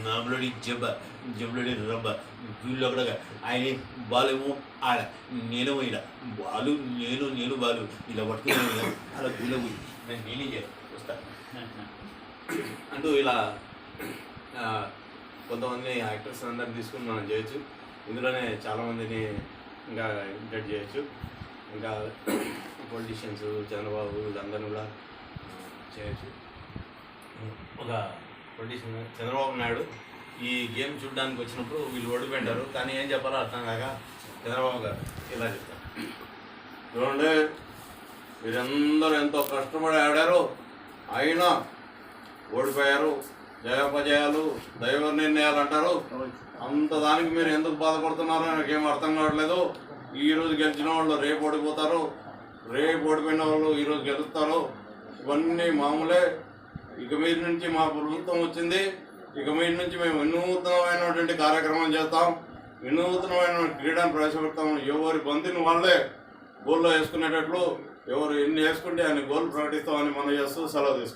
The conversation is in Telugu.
నామలోని జబ్బలోని రబ్బ వీళ్ళు ఒకడగా ఆయన బాలేమో ఆడ నేనేమో ఇలా బాలు నేను బాలు ఇలా పట్టుకుని అలా గుళ్ళ పోయి నేనే వస్తా అంటూ ఇలా కొంతమంది యాక్టర్స్ అందరిని తీసుకుని మనం చేయొచ్చు. ఇందులోనే చాలామందిని ఇంకా ఇంటెక్ట్ చేయొచ్చు. ఇంకా పొలిటీషియన్స్ చంద్రబాబు వీళ్ళందరినీ కూడా చేయొచ్చు. ఒక పొలిటీషియన్ చంద్రబాబు నాయుడు ఈ గేమ్ చూడడానికి వచ్చినప్పుడు వీళ్ళు ఓడిపోయింటారు, కానీ ఏం చెప్పాలో అర్థం కాక చంద్రబాబు గారు ఇలా చెప్తారు. చూడండి, మీరందరూ ఎంతో కష్టపడి ఆడారు, అయినా ఓడిపోయారు. జయాపజయాలు దైవ నిర్ణయాలు అంటారు. అంత దానికి మీరు ఎందుకు బాధపడుతున్నారో నాకేం అర్థం కావట్లేదు. ఈరోజు గెలిచిన వాళ్ళు రేపు ఓడిపోతారు, రేపు ఓడిపోయిన వాళ్ళు ఈరోజు గెలుస్తారు. ఇవన్నీ మామూలే. ఇక మీద నుంచి మా ప్రభుత్వం వచ్చింది, ఇక మీద నుంచి మేము వినూత్నమైనటువంటి కార్యక్రమం చేస్తాం, వినూత్నమైన క్రీడను ప్రవేశపెడతాం. ఎవరి బంతిని వాళ్ళే గోల్లో వేసుకునేటట్లు ఎవరు ఎన్ని వేసుకుంటే అన్ని గోల్ ప్రకటిస్తామని మనం చేస్తూ సెలవు తీసుకుంటాం.